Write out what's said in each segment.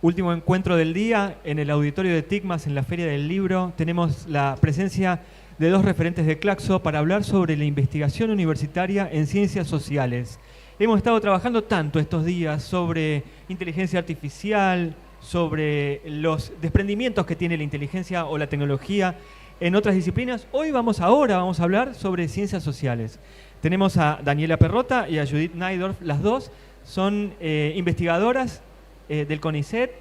último encuentro del día en el auditorio de TICMAS en la Feria del Libro. Tenemos la presencia de dos referentes de Claxo para hablar sobre la investigación universitaria en ciencias sociales. Hemos estado trabajando tanto estos días sobre inteligencia artificial, sobre los desprendimientos que tiene la inteligencia o la tecnología en otras disciplinas. Ahora vamos a hablar sobre ciencias sociales. Tenemos a Daniela Perrota y a Judith Naidorf. Las dos son investigadoras del CONICET,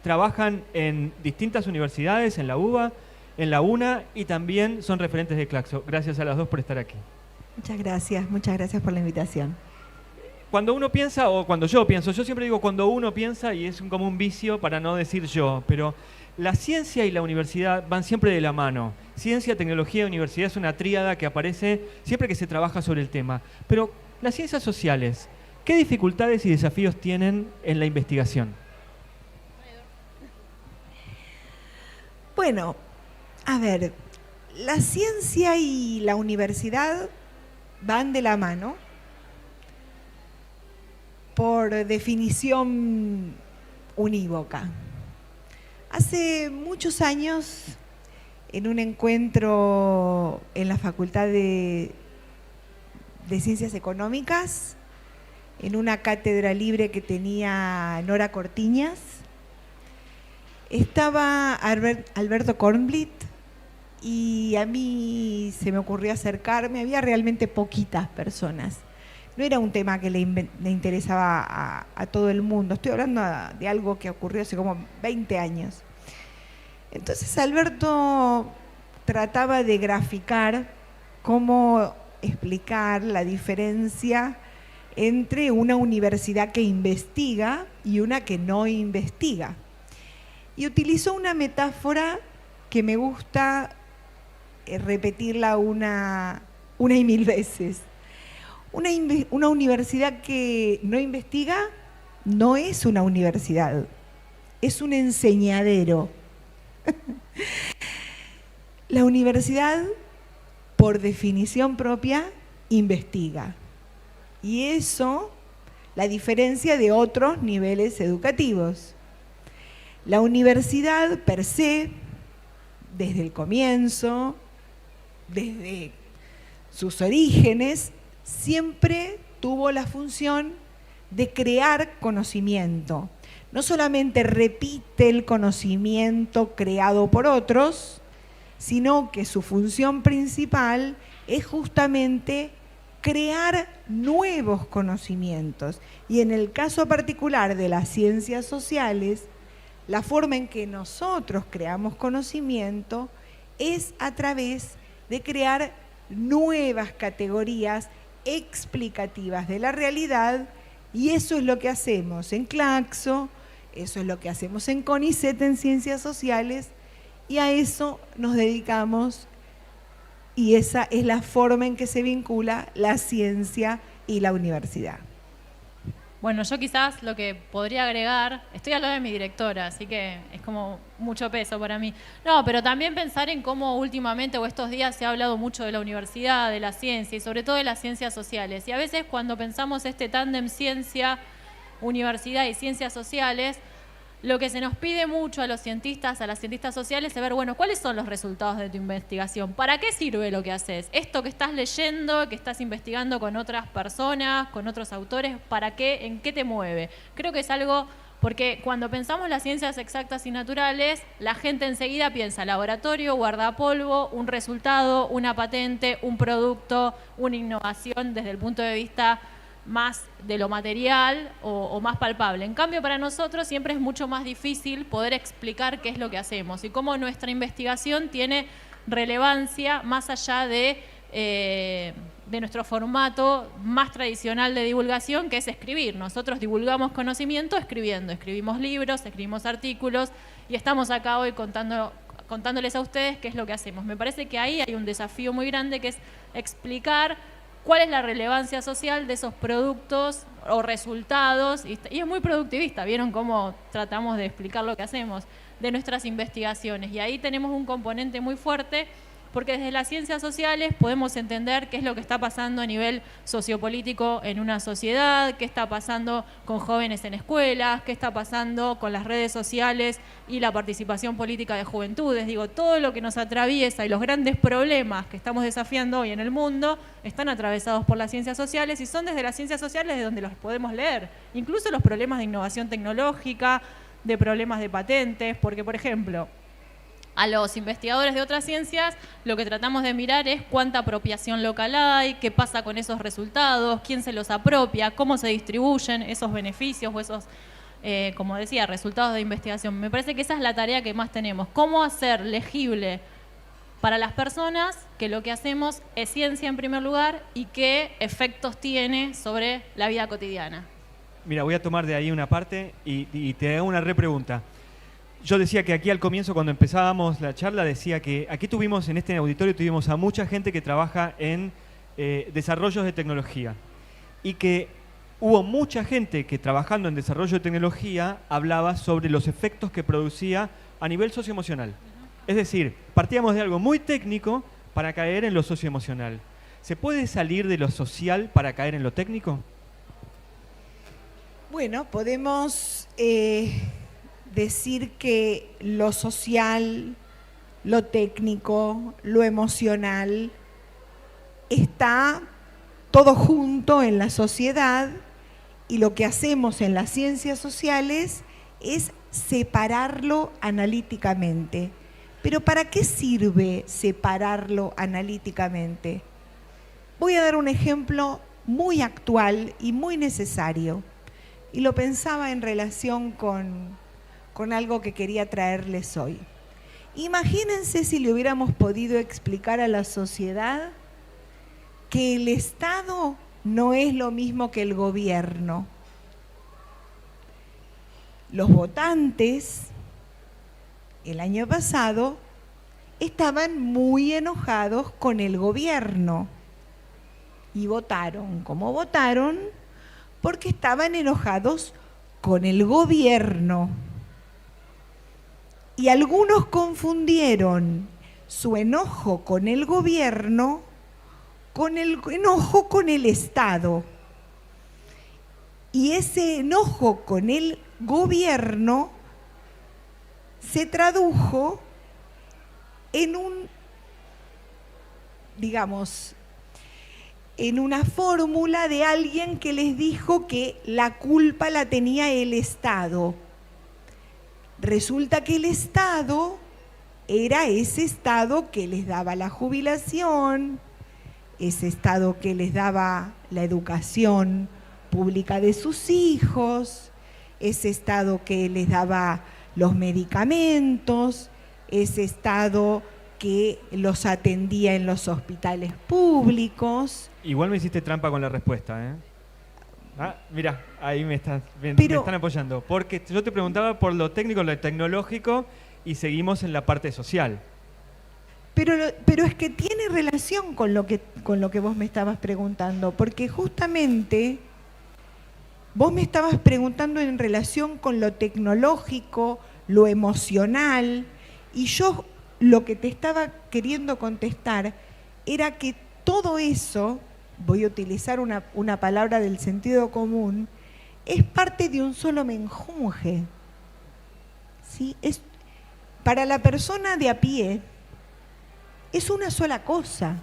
trabajan en distintas universidades, en la UBA, en la UNA, y también son referentes de Claxo. Gracias a las dos por estar aquí. Muchas gracias por la invitación. Cuando uno piensa, o cuando yo pienso, yo siempre digo cuando uno piensa, y es como un vicio para no decir yo, pero la ciencia y la universidad van siempre de la mano. Ciencia, tecnología y universidad es una tríada que aparece siempre que se trabaja sobre el tema. Pero las ciencias sociales, ¿qué dificultades y desafíos tienen en la investigación? Bueno, a ver, la ciencia y la universidad van de la mano por definición unívoca. Hace muchos años, en un encuentro en la Facultad de Ciencias Económicas, en una cátedra libre que tenía Nora Cortiñas, estaba Alberto Kornblit, y a mí se me ocurrió acercarme. Había realmente poquitas personas. No era un tema que le interesaba a todo el mundo. Estoy hablando de algo que ocurrió hace como 20 años. Entonces Alberto trataba de graficar cómo explicar la diferencia entre una universidad que investiga y una que no investiga. Y utilizó una metáfora que me gusta repetirla una y mil veces. Una universidad que no investiga no es una universidad, es un enseñadero. La universidad, por definición propia, investiga. Y eso la diferencia de otros niveles educativos. La universidad per se, desde el comienzo, desde sus orígenes, siempre tuvo la función de crear conocimiento. No solamente repite el conocimiento creado por otros, sino que su función principal es justamente crear nuevos conocimientos. Y en el caso particular de las ciencias sociales, la forma en que nosotros creamos conocimiento es a través de crear nuevas categorías explicativas de la realidad, y eso es lo que hacemos en Claxo, eso es lo que hacemos en CONICET en Ciencias Sociales, y a eso nos dedicamos, y esa es la forma en que se vincula la ciencia y la universidad. Bueno, yo quizás lo que podría agregar, estoy al lado de mi directora, así que es como mucho peso para mí. No, pero también pensar en cómo últimamente o estos días se ha hablado mucho de la universidad, de la ciencia y sobre todo de las ciencias sociales. Y a veces cuando pensamos este tándem ciencia, universidad y ciencias sociales, lo que se nos pide mucho a los cientistas, a las cientistas sociales, es ver, bueno, ¿cuáles son los resultados de tu investigación? ¿Para qué sirve lo que haces? Esto que estás leyendo, que estás investigando con otras personas, con otros autores, ¿para qué? ¿En qué te mueve? Creo que es algo, porque cuando pensamos las ciencias exactas y naturales, la gente enseguida piensa laboratorio, guardapolvo, un resultado, una patente, un producto, una innovación desde el punto de vista más de lo material o más palpable. En cambio, para nosotros siempre es mucho más difícil poder explicar qué es lo que hacemos y cómo nuestra investigación tiene relevancia más allá de nuestro formato más tradicional de divulgación, que es escribir. Nosotros divulgamos conocimiento escribiendo, escribimos libros, escribimos artículos, y estamos acá hoy contándoles a ustedes qué es lo que hacemos. Me parece que ahí hay un desafío muy grande, que es explicar cuál es la relevancia social de esos productos o resultados, y es muy productivista, vieron cómo tratamos de explicar lo que hacemos, de nuestras investigaciones, y ahí tenemos un componente muy fuerte porque desde las ciencias sociales podemos entender qué es lo que está pasando a nivel sociopolítico en una sociedad, qué está pasando con jóvenes en escuelas, qué está pasando con las redes sociales y la participación política de juventudes. Digo, todo lo que nos atraviesa y los grandes problemas que estamos desafiando hoy en el mundo están atravesados por las ciencias sociales y son desde las ciencias sociales de donde los podemos leer. Incluso los problemas de innovación tecnológica, de problemas de patentes, porque, por ejemplo, a los investigadores de otras ciencias lo que tratamos de mirar es cuánta apropiación local hay, qué pasa con esos resultados, quién se los apropia, cómo se distribuyen esos beneficios o esos, como decía, resultados de investigación. Me parece que esa es la tarea que más tenemos, cómo hacer legible para las personas que lo que hacemos es ciencia en primer lugar y qué efectos tiene sobre la vida cotidiana. Mira, voy a tomar de ahí una parte y te hago una repregunta. Yo decía que aquí al comienzo, cuando empezábamos la charla, decía que aquí tuvimos, en este auditorio, tuvimos a mucha gente que trabaja en desarrollos de tecnología y que hubo mucha gente que trabajando en desarrollo de tecnología hablaba sobre los efectos que producía a nivel socioemocional. Es decir, partíamos de algo muy técnico para caer en lo socioemocional. ¿Se puede salir de lo social para caer en lo técnico? Bueno, podemos decir que lo social, lo técnico, lo emocional, está todo junto en la sociedad y lo que hacemos en las ciencias sociales es separarlo analíticamente. Pero ¿para qué sirve separarlo analíticamente? Voy a dar un ejemplo muy actual y muy necesario. Y lo pensaba en relación con algo que quería traerles hoy. Imagínense si le hubiéramos podido explicar a la sociedad que el Estado no es lo mismo que el gobierno. Los votantes, el año pasado, estaban muy enojados con el gobierno y votaron como votaron porque estaban enojados con el gobierno. Y algunos confundieron su enojo con el gobierno con el enojo con el Estado. Y ese enojo con el gobierno se tradujo en en una fórmula de alguien que les dijo que la culpa la tenía el Estado. Resulta que el Estado era ese Estado que les daba la jubilación, ese Estado que les daba la educación pública de sus hijos, ese Estado que les daba los medicamentos, ese Estado que los atendía en los hospitales públicos. Igual me hiciste trampa con la respuesta, ¿eh? Ah, mira, ahí me están apoyando. Porque yo te preguntaba por lo técnico, lo tecnológico, y seguimos en la parte social. Pero es que tiene relación con lo que vos me estabas preguntando, porque justamente vos me estabas preguntando en relación con lo tecnológico, lo emocional, y yo lo que te estaba queriendo contestar era que todo eso, voy a utilizar una palabra del sentido común, es parte de un solo menjunje. ¿Sí? Para la persona de a pie, es una sola cosa.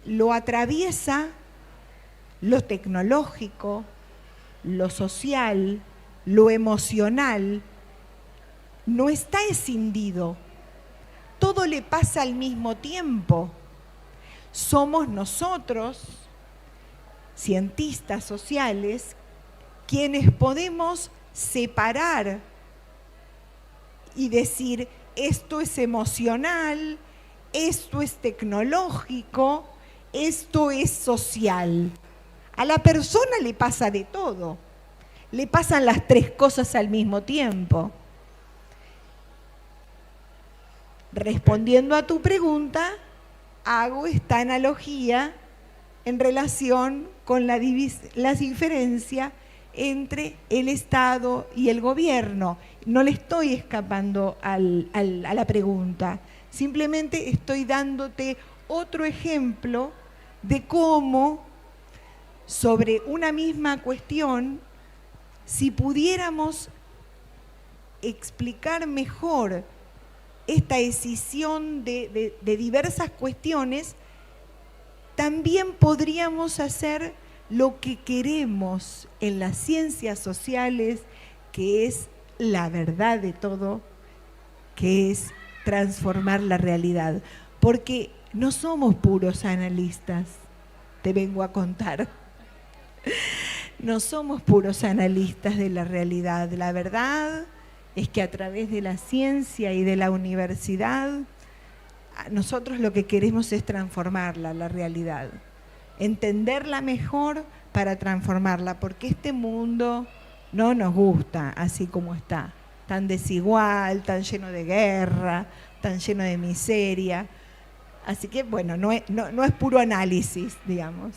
Lo atraviesa lo tecnológico, lo social, lo emocional, no está escindido. Todo le pasa al mismo tiempo. Somos nosotros, cientistas sociales, quienes podemos separar y decir, esto es emocional, esto es tecnológico, esto es social. A la persona le pasa de todo, le pasan las tres cosas al mismo tiempo. Respondiendo a tu pregunta, hago esta analogía en relación con la diferencia entre el Estado y el gobierno. No le estoy escapando a la pregunta, Simplemente estoy dándote otro ejemplo de cómo sobre una misma cuestión, si pudiéramos explicar mejor esta escisión de diversas cuestiones, también podríamos hacer lo que queremos en las ciencias sociales, que es la verdad de todo, que es transformar la realidad. Porque no somos puros analistas, te vengo a contar. No somos puros analistas de la realidad. La verdad es que a través de la ciencia y de la universidad, nosotros lo que queremos es transformarla, la realidad. Entenderla mejor para transformarla, porque este mundo no nos gusta así como está, tan desigual, tan lleno de guerra, tan lleno de miseria. Así que, bueno, no es puro análisis, digamos.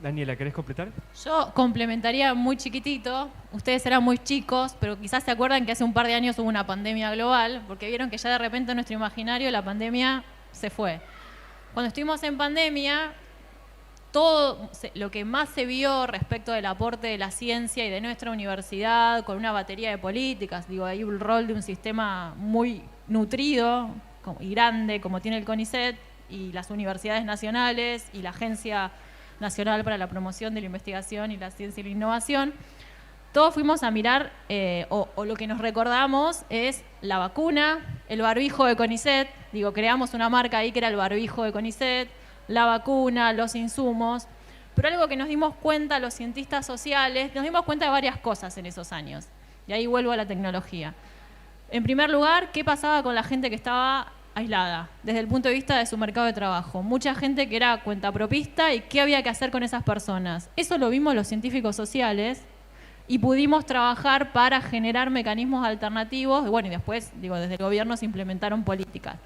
Daniela, ¿querés completar? Yo complementaría muy chiquitito. Ustedes eran muy chicos, pero quizás se acuerdan que hace un par de años hubo una pandemia global, porque vieron que ya de repente en nuestro imaginario la pandemia se fue. Cuando estuvimos en pandemia, todo lo que más se vio respecto del aporte de la ciencia y de nuestra universidad, con una batería de políticas, digo, hay un rol de un sistema muy nutrido y grande como tiene el CONICET y las universidades nacionales y la Agencia Nacional para la Promoción de la Investigación y la Ciencia y la Innovación. Todos fuimos a mirar, o lo que nos recordamos es la vacuna, el barbijo de CONICET, digo, creamos una marca ahí que era el barbijo de CONICET, la vacuna, los insumos, pero algo que nos dimos cuenta los cientistas sociales, nos dimos cuenta de varias cosas en esos años, y ahí vuelvo a la tecnología. En primer lugar, ¿qué pasaba con la gente que estaba aislada desde el punto de vista de su mercado de trabajo? Mucha gente que era cuentapropista, y ¿qué había que hacer con esas personas? Eso lo vimos los científicos sociales y pudimos trabajar para generar mecanismos alternativos, y bueno, y después, digo, desde el gobierno se implementaron políticas.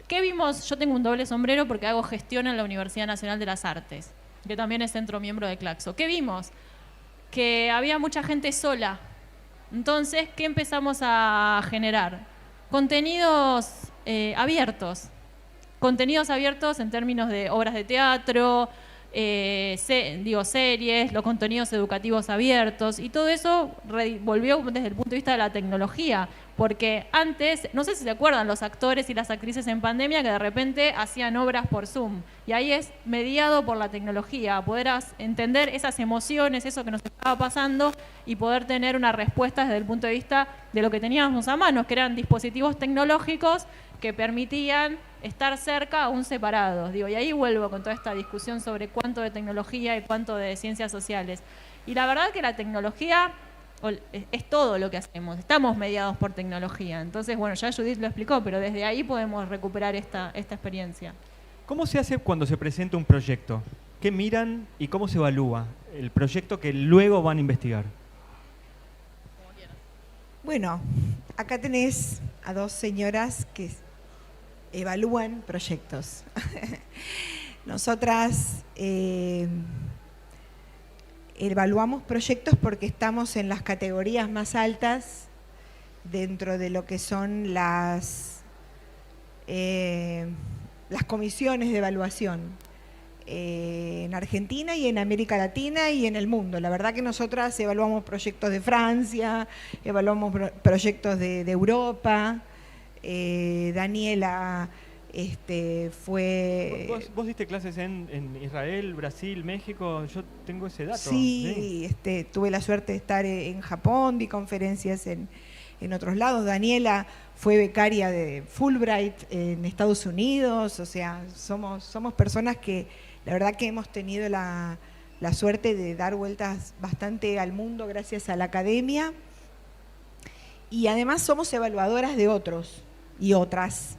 ¿Qué vimos? Yo tengo un doble sombrero porque hago gestión en la Universidad Nacional de las Artes, que también es centro miembro de Claxo. ¿Qué vimos? Que había mucha gente sola. Entonces, ¿qué empezamos a generar? Contenidos abiertos. Contenidos abiertos en términos de obras de teatro, series, los contenidos educativos abiertos, y todo eso volvió desde el punto de vista de la tecnología, porque antes, no sé si se acuerdan, los actores y las actrices en pandemia que de repente hacían obras por Zoom, y ahí es mediado por la tecnología, poder entender esas emociones, eso que nos estaba pasando, y poder tener una respuesta desde el punto de vista de lo que teníamos a mano, que eran dispositivos tecnológicos que permitían estar cerca aún separados. Digo, y ahí vuelvo con toda esta discusión sobre cuánto de tecnología y cuánto de ciencias sociales. Y la verdad que la tecnología es todo lo que hacemos. Estamos mediados por tecnología. Entonces, bueno, ya Judith lo explicó, pero desde ahí podemos recuperar esta experiencia. ¿Cómo se hace cuando se presenta un proyecto? ¿Qué miran y cómo se evalúa el proyecto que luego van a investigar? Bueno, acá tenés a dos señoras que evalúan proyectos. Nosotras evaluamos proyectos porque estamos en las categorías más altas dentro de lo que son las comisiones de evaluación en Argentina y en América Latina y en el mundo. La verdad que nosotras evaluamos proyectos de Francia, evaluamos proyectos de Europa. Daniela fue... ¿Vos diste clases en Israel, Brasil, México? Yo tengo ese dato. Sí, tuve la suerte de estar en Japón, di conferencias en otros lados. Daniela fue becaria de Fulbright en Estados Unidos. O sea, somos personas que la verdad que hemos tenido la suerte de dar vueltas bastante al mundo gracias a la academia. Y además somos evaluadoras de otros y otras.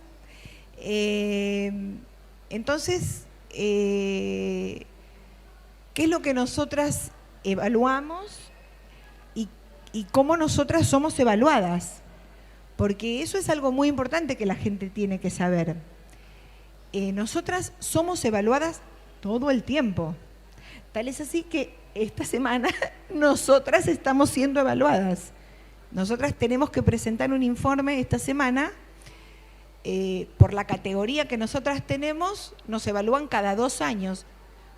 Entonces, ¿qué es lo que nosotras evaluamos y cómo nosotras somos evaluadas? Porque eso es algo muy importante que la gente tiene que saber. Nosotras somos evaluadas todo el tiempo. Tal es así que esta semana nosotras estamos siendo evaluadas. Nosotras tenemos que presentar un informe esta semana por la categoría que nosotras tenemos, nos evalúan cada 2 años,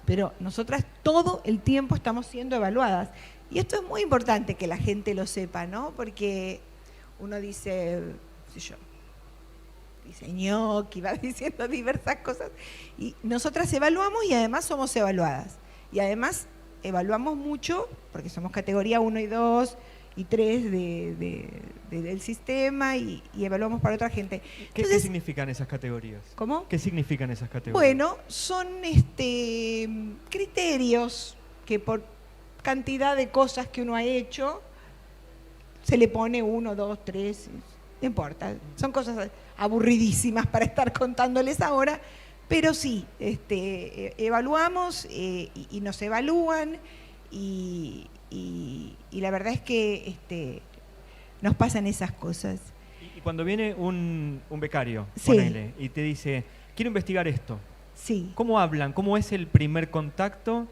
pero nosotras todo el tiempo estamos siendo evaluadas. Y esto es muy importante que la gente lo sepa, ¿no? Porque uno dice, qué sé yo, diseñó, que va diciendo diversas cosas, y nosotras evaluamos y además somos evaluadas. Y además evaluamos mucho, porque somos categoría 1 y 2 y 3 del sistema y evaluamos para otra gente. Entonces, ¿qué significan esas categorías? ¿Cómo? ¿Qué significan esas categorías? Bueno, son criterios que por cantidad de cosas que uno ha hecho, se le pone 1, 2, 3, no importa. Son cosas aburridísimas para estar contándoles ahora, pero sí, evaluamos y nos evalúan y la verdad es que nos pasan esas cosas. Y cuando viene un becario, Sí. ponele, y te dice, quiero investigar esto, Sí. ¿cómo hablan? ¿Cómo es el primer contacto?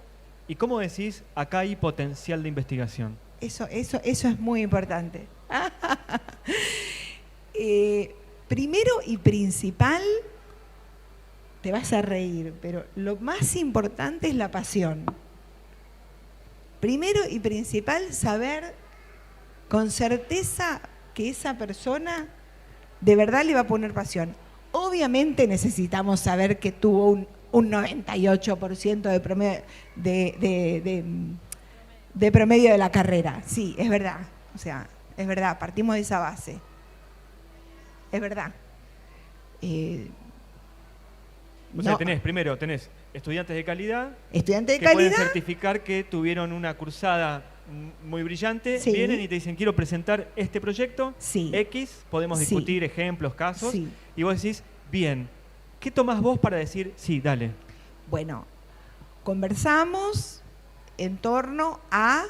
¿Y cómo decís, acá hay potencial de investigación? Eso es muy importante. Primero y principal, te vas a reír, pero lo más importante es la pasión. Primero y principal, saber con certeza que esa persona de verdad le va a poner pasión. Obviamente necesitamos saber que tuvo un 98% de promedio de promedio de la carrera. Sí, es verdad. O sea, es verdad, partimos de esa base. Es verdad. O sea, primero tenés estudiantes de calidad, estudiantes de que pueden calidad, certificar que tuvieron una cursada muy brillante, Sí. vienen y te dicen, quiero presentar este proyecto, Sí. X, podemos Sí. discutir ejemplos, casos, Sí. y vos decís, bien, ¿qué tomás vos para decir, sí, dale? Bueno, conversamos en torno a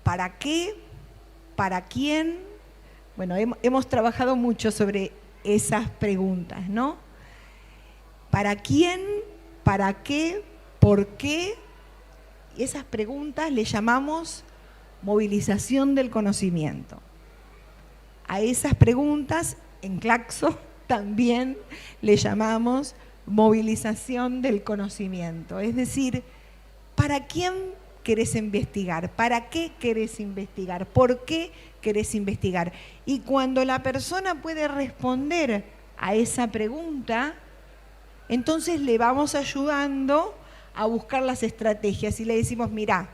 para qué, para quién. Bueno, hemos trabajado mucho sobre esas preguntas, ¿no? ¿Para quién? ¿Para qué? ¿Por qué? Y esas preguntas le llamamos movilización del conocimiento. A esas preguntas, en Claxo, también le llamamos movilización del conocimiento. Es decir, ¿para quién querés investigar? ¿Para qué querés investigar? ¿Por qué querés investigar? Y cuando la persona puede responder a esa pregunta, entonces le vamos ayudando a buscar las estrategias y le decimos, mirá,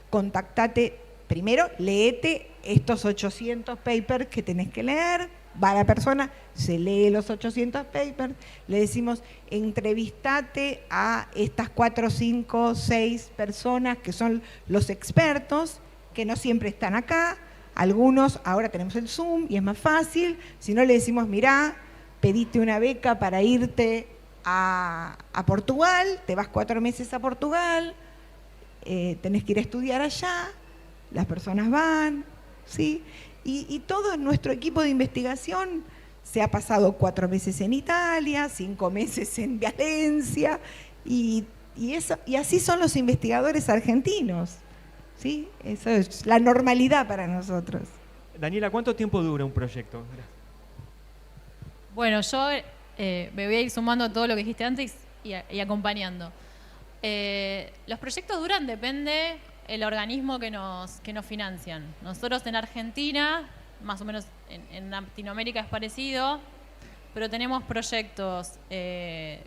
contactate, primero léete estos 800 papers que tenés que leer, va la persona, se lee los 800 papers, le decimos, entrevistate a estas 4, 5, 6 personas que son los expertos, que no siempre están acá, algunos, ahora tenemos el Zoom y es más fácil, si no le decimos, mirá, pedite una beca para irte a Portugal, te vas 4 meses a Portugal, tenés que ir a estudiar allá, las personas van, ¿sí? Y todo nuestro equipo de investigación se ha pasado 4 meses en Italia, 5 meses en Valencia, y así son los investigadores argentinos, ¿sí? Eso es la normalidad para nosotros. Daniela, ¿cuánto tiempo dura un proyecto? Bueno, yo me voy a ir sumando a todo lo que dijiste antes y acompañando. Los proyectos duran, depende el organismo que nos financian. Nosotros en Argentina, más o menos en Latinoamérica es parecido, pero tenemos proyectos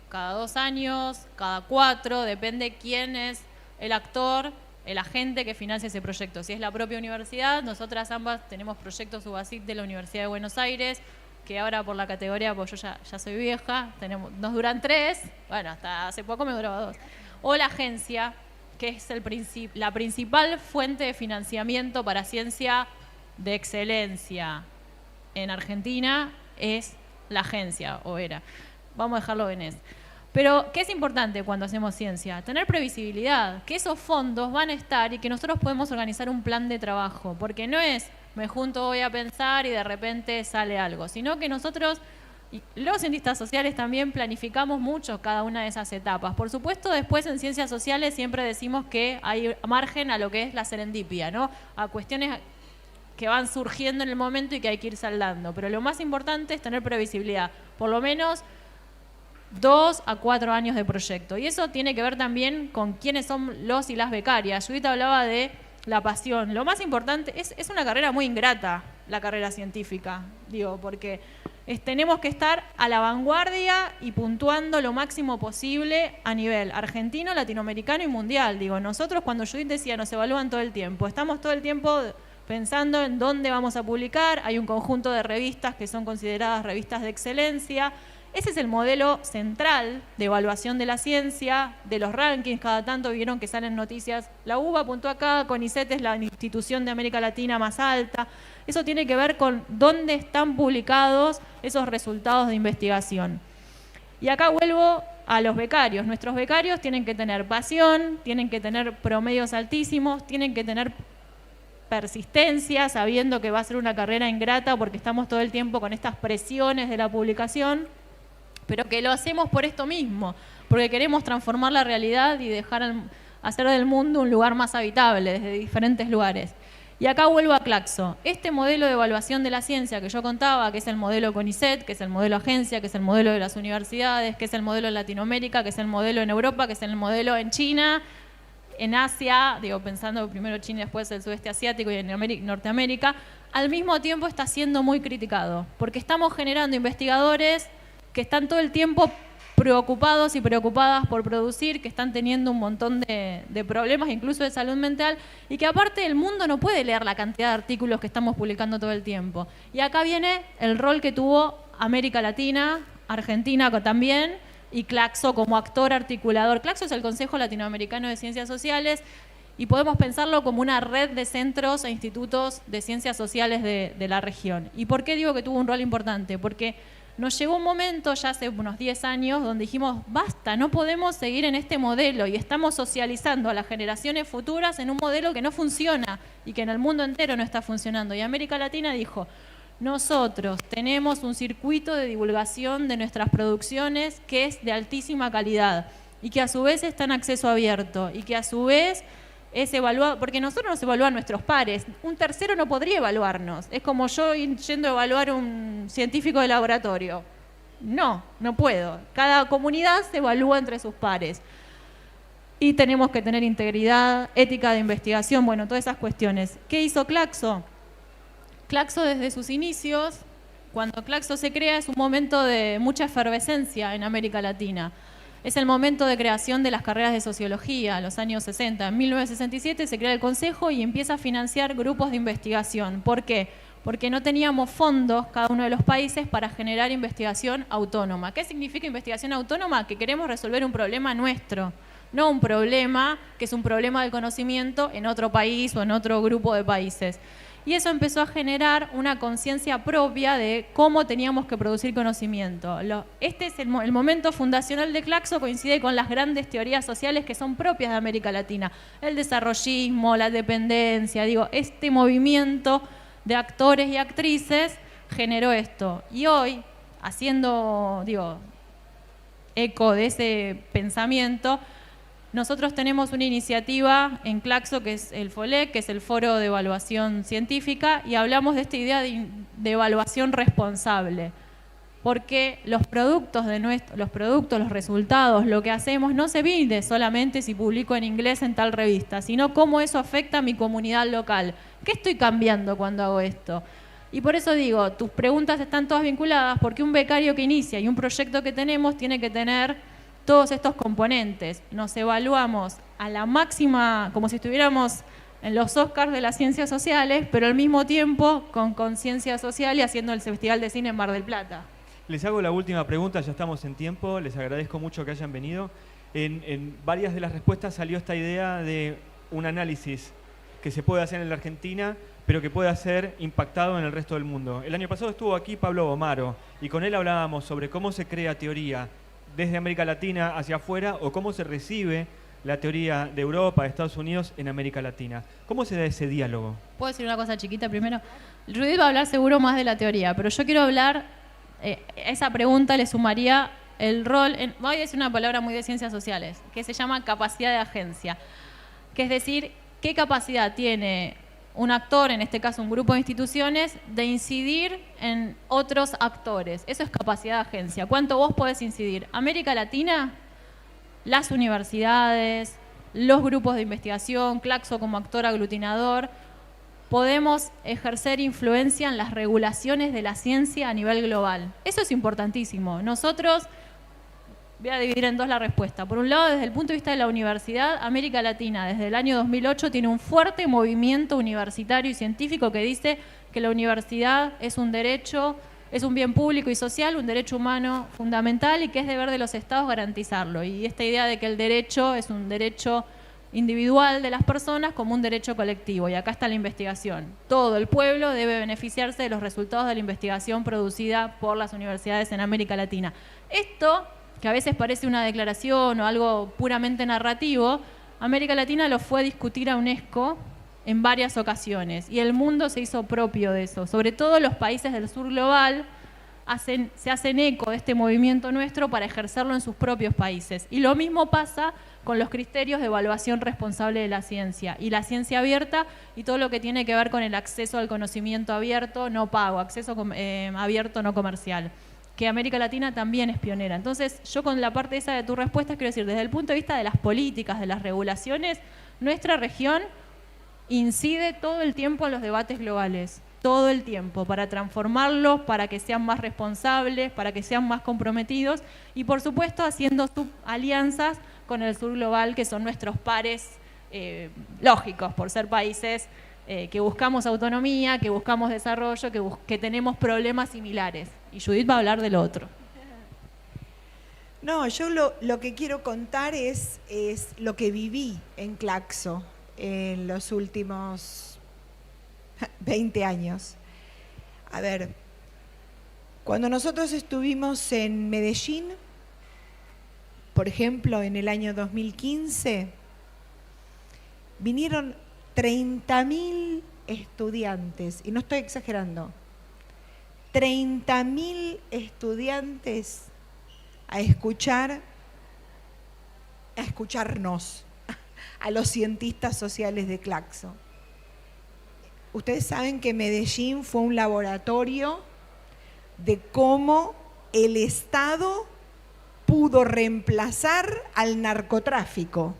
cada 2 años, cada 4, depende quién es el actor, el agente que financia ese proyecto. Si es la propia universidad, nosotras ambas tenemos proyectos UBASIC de la Universidad de Buenos Aires, que ahora por la categoría, pues yo ya soy vieja, nos duran 3, bueno, hasta hace poco me duraba 2. O la agencia, que es la principal fuente de financiamiento para ciencia de excelencia en Argentina, es la agencia, o era. Vamos a dejarlo en eso. Pero, ¿qué es importante cuando hacemos ciencia? Tener previsibilidad, que esos fondos van a estar y que nosotros podemos organizar un plan de trabajo, porque no es me junto, voy a pensar y de repente sale algo, sino que nosotros, los cientistas sociales también planificamos mucho cada una de esas etapas. Por supuesto, después en ciencias sociales siempre decimos que hay margen a lo que es la serendipia, ¿no? A cuestiones que van surgiendo en el momento y que hay que ir saldando. Pero lo más importante es tener previsibilidad, por lo menos 2 a 4 años de proyecto. Y eso tiene que ver también con quiénes son los y las becarias. Judith hablaba de la pasión. Lo más importante, es una carrera muy ingrata, la carrera científica, digo, porque tenemos que estar a la vanguardia y puntuando lo máximo posible a nivel argentino, latinoamericano y mundial. Digo, nosotros cuando Judith decía nos evalúan todo el tiempo, estamos todo el tiempo pensando en dónde vamos a publicar. Hay un conjunto de revistas que son consideradas revistas de excelencia. Ese es el modelo central de evaluación de la ciencia, de los rankings. Cada tanto vieron que salen noticias. La UBA apuntó acá, CONICET es la institución de América Latina más alta. Eso tiene que ver con dónde están publicados esos resultados de investigación. Y acá vuelvo a los becarios. Nuestros becarios tienen que tener pasión, tienen que tener promedios altísimos, tienen que tener persistencia, sabiendo que va a ser una carrera ingrata porque estamos todo el tiempo con estas presiones de la publicación, pero que lo hacemos por esto mismo, porque queremos transformar la realidad y hacer del mundo un lugar más habitable desde diferentes lugares. Y acá vuelvo a Claxo. Este modelo de evaluación de la ciencia que yo contaba, que es el modelo CONICET, que es el modelo agencia, que es el modelo de las universidades, que es el modelo en Latinoamérica, que es el modelo en Europa, que es el modelo en China, en Asia, digo, pensando primero China y después el sudeste asiático y en Norteamérica, al mismo tiempo está siendo muy criticado, porque estamos generando investigadores que están todo el tiempo preocupados y preocupadas por producir, que están teniendo un montón de problemas, incluso de salud mental, y que aparte el mundo no puede leer la cantidad de artículos que estamos publicando todo el tiempo. Y acá viene el rol que tuvo América Latina, Argentina también, y Claxo como actor articulador. Claxo es el Consejo Latinoamericano de Ciencias Sociales, y podemos pensarlo como una red de centros e institutos de ciencias sociales de la región. ¿Y por qué digo que tuvo un rol importante? Porque nos llegó un momento, ya hace unos 10 años, donde dijimos, basta, no podemos seguir en este modelo y estamos socializando a las generaciones futuras en un modelo que no funciona y que en el mundo entero no está funcionando. Y América Latina dijo, nosotros tenemos un circuito de divulgación de nuestras producciones que es de altísima calidad y que a su vez está en acceso abierto y que a su vez es evaluado, porque nosotros nos evalúan nuestros pares, un tercero no podría evaluarnos, es como yo yendo a evaluar un científico de laboratorio. No puedo. Cada comunidad se evalúa entre sus pares. Y tenemos que tener integridad, ética de investigación, bueno, todas esas cuestiones. ¿Qué hizo Claxo? Claxo desde sus inicios, cuando Claxo se crea, es un momento de mucha efervescencia en América Latina. Es el momento de creación de las carreras de sociología, los años 60. En 1967 se crea el Consejo y empieza a financiar grupos de investigación. ¿Por qué? Porque no teníamos fondos, cada uno de los países, para generar investigación autónoma. ¿Qué significa investigación autónoma? Que queremos resolver un problema nuestro, no un problema que es un problema del conocimiento en otro país o en otro grupo de países. Y eso empezó a generar una conciencia propia de cómo teníamos que producir conocimiento. Este es el momento fundacional de Claxo, coincide con las grandes teorías sociales que son propias de América Latina. El desarrollismo, la dependencia, este movimiento de actores y actrices generó esto. Y hoy, haciendo, eco de ese pensamiento, nosotros tenemos una iniciativa en Claxo que es el FOLEC, que es el Foro de Evaluación Científica, y hablamos de esta idea de evaluación responsable. Porque los productos, los resultados, lo que hacemos no se mide solamente si publico en inglés en tal revista, sino cómo eso afecta a mi comunidad local. ¿Qué estoy cambiando cuando hago esto? Y por eso digo, tus preguntas están todas vinculadas porque un becario que inicia y un proyecto que tenemos tiene que tener todos estos componentes. Nos evaluamos a la máxima, como si estuviéramos en los Oscars de las ciencias sociales, pero al mismo tiempo con conciencia social y haciendo el Festival de Cine en Mar del Plata. Les hago la última pregunta, ya estamos en tiempo, les agradezco mucho que hayan venido. En varias de las respuestas salió esta idea de un análisis que se puede hacer en la Argentina, pero que puede ser impactado en el resto del mundo. El año pasado estuvo aquí Pablo Gomaro y con él hablábamos sobre cómo se crea teoría desde América Latina hacia afuera o cómo se recibe la teoría de Europa, de Estados Unidos en América Latina. ¿Cómo se da ese diálogo? ¿Puedo decir una cosa chiquita primero? Judith va a hablar seguro más de la teoría, pero yo quiero hablar, esa pregunta le sumaría el rol, voy a decir una palabra muy de ciencias sociales, que se llama capacidad de agencia, que es decir, qué capacidad tiene un actor, en este caso un grupo de instituciones, de incidir en otros actores. Eso es capacidad de agencia. ¿Cuánto vos podés incidir? América Latina, las universidades, los grupos de investigación, Claxo como actor aglutinador, podemos ejercer influencia en las regulaciones de la ciencia a nivel global. Eso es importantísimo. Nosotros, voy a dividir en dos la respuesta. Por un lado, desde el punto de vista de la universidad, América Latina desde el año 2008 tiene un fuerte movimiento universitario y científico que dice que la universidad es un derecho, es un bien público y social, un derecho humano fundamental y que es deber de los estados garantizarlo. Y esta idea de que el derecho es un derecho individual de las personas como un derecho colectivo. Y acá está la investigación. Todo el pueblo debe beneficiarse de los resultados de la investigación producida por las universidades en América Latina. Esto, que a veces parece una declaración o algo puramente narrativo, América Latina lo fue a discutir a UNESCO en varias ocasiones y el mundo se hizo propio de eso. Sobre todo los países del sur global se hacen eco de este movimiento nuestro para ejercerlo en sus propios países. Y lo mismo pasa con los criterios de evaluación responsable de la ciencia y la ciencia abierta y todo lo que tiene que ver con el acceso al conocimiento abierto, no pago, acceso abierto, no comercial, que América Latina también es pionera. Entonces, yo con la parte esa de tu respuesta quiero decir, desde el punto de vista de las políticas, de las regulaciones, nuestra región incide todo el tiempo en los debates globales, todo el tiempo, para transformarlos, para que sean más responsables, para que sean más comprometidos y, por supuesto, haciendo alianzas con el sur global, que son nuestros pares lógicos, por ser países que buscamos autonomía, que buscamos desarrollo, que tenemos problemas similares. Y Judith va a hablar del otro. No, yo lo que quiero contar es lo que viví en Claxo en los últimos 20 años. A ver, cuando nosotros estuvimos en Medellín, por ejemplo, en el año 2015, vinieron 30.000 estudiantes, y no estoy exagerando, 30.000 estudiantes a escucharnos, a los cientistas sociales de Claxo. Ustedes saben que Medellín fue un laboratorio de cómo el Estado pudo reemplazar al narcotráfico.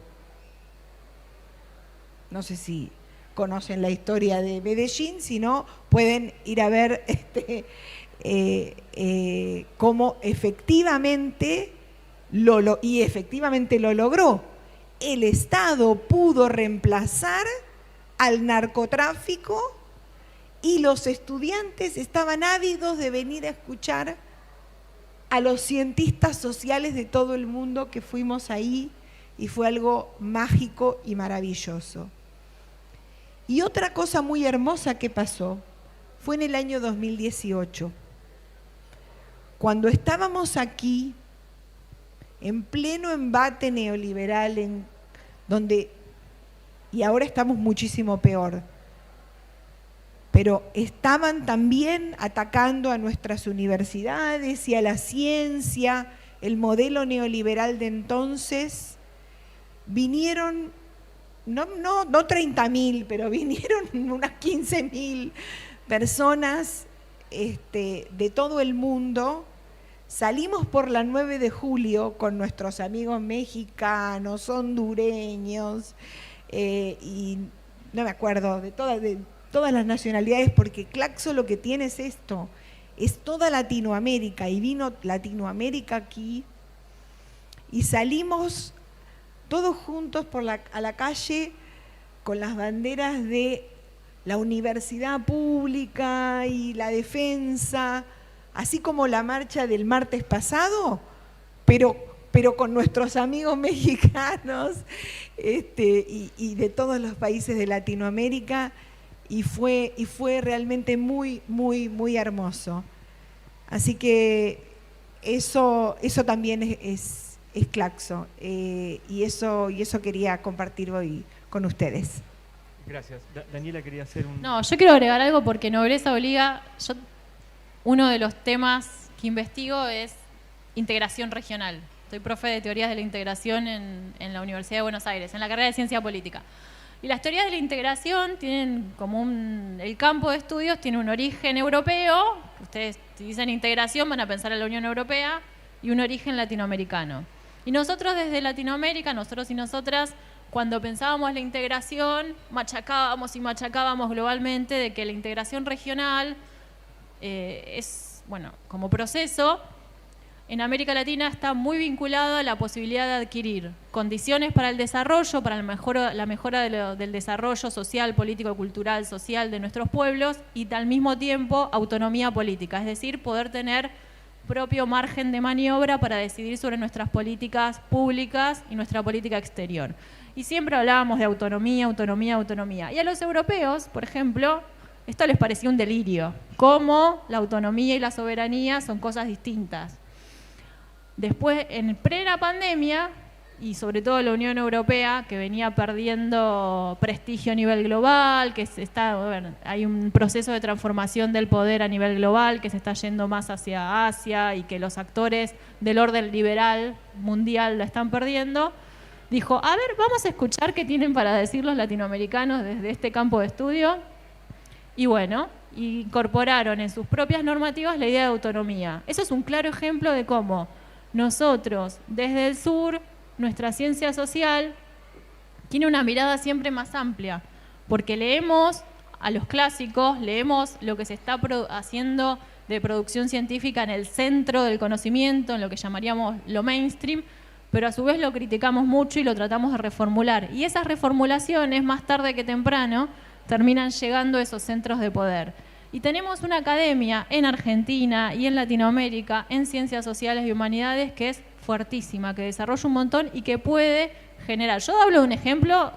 No sé si conocen la historia de Medellín, si no, pueden ir a ver cómo efectivamente lo logró. El Estado pudo reemplazar al narcotráfico y los estudiantes estaban ávidos de venir a escuchar a los cientistas sociales de todo el mundo que fuimos ahí y fue algo mágico y maravilloso. Y otra cosa muy hermosa que pasó fue en el año 2018, cuando estábamos aquí en pleno embate neoliberal, y ahora estamos muchísimo peor, pero estaban también atacando a nuestras universidades y a la ciencia, el modelo neoliberal de entonces. Vinieron, no 30.000, pero vinieron unas 15.000 personas de todo el mundo. Salimos por la 9 de julio con nuestros amigos mexicanos, hondureños, y no me acuerdo, de todas las nacionalidades, porque Claxo lo que tiene es esto, es toda Latinoamérica, y vino Latinoamérica aquí, y salimos todos juntos a la calle con las banderas de la universidad pública y la defensa, así como la marcha del martes pasado, pero con nuestros amigos mexicanos y de todos los países de Latinoamérica, y fue realmente muy, muy, muy hermoso. Así que eso también es Claxo, y eso quería compartir hoy con ustedes. Gracias. Daniela quería hacer un... No, yo quiero agregar algo porque Nobleza Obliga, uno de los temas que investigo es integración regional. Soy profe de teorías de la integración en la Universidad de Buenos Aires, en la carrera de Ciencia Política. Y las teorías de la integración tienen como el campo de estudios tiene un origen europeo. Ustedes, si dicen integración, van a pensar en la Unión Europea, y un origen latinoamericano. Y nosotros desde Latinoamérica, nosotros y nosotras, cuando pensábamos la integración, machacábamos y machacábamos globalmente de que la integración regional es, bueno, como proceso, en América Latina está muy vinculada a la posibilidad de adquirir condiciones para el desarrollo, para la mejora del desarrollo social, político, cultural, social de nuestros pueblos, y al mismo tiempo autonomía política, es decir, poder tener propio margen de maniobra para decidir sobre nuestras políticas públicas y nuestra política exterior. Y siempre hablábamos de autonomía, autonomía, autonomía. Y a los europeos, por ejemplo, esto les parecía un delirio, cómo la autonomía y la soberanía son cosas distintas. Después, en plena pandemia, y sobre todo la Unión Europea, que venía perdiendo prestigio a nivel global, hay un proceso de transformación del poder a nivel global que se está yendo más hacia Asia y que los actores del orden liberal mundial la están perdiendo, dijo, a ver, vamos a escuchar qué tienen para decir los latinoamericanos desde este campo de estudio. Y bueno, incorporaron en sus propias normativas la idea de autonomía. Eso es un claro ejemplo de cómo nosotros, desde el sur, nuestra ciencia social tiene una mirada siempre más amplia, porque leemos a los clásicos, leemos lo que se está haciendo de producción científica en el centro del conocimiento, en lo que llamaríamos lo mainstream, pero a su vez lo criticamos mucho y lo tratamos de reformular. Y esas reformulaciones, más tarde que temprano, terminan llegando a esos centros de poder. Y tenemos una academia en Argentina y en Latinoamérica, en ciencias sociales y humanidades, que es fuertísima, que desarrolla un montón y que puede generar. Yo hablo de un ejemplo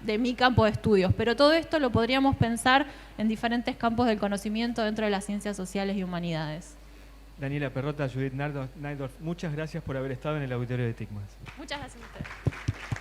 de mi campo de estudios, pero todo esto lo podríamos pensar en diferentes campos del conocimiento dentro de las ciencias sociales y humanidades. Daniela Perrota, Judith Najdorf, muchas gracias por haber estado en el auditorio de TICMAS. Muchas gracias a ustedes.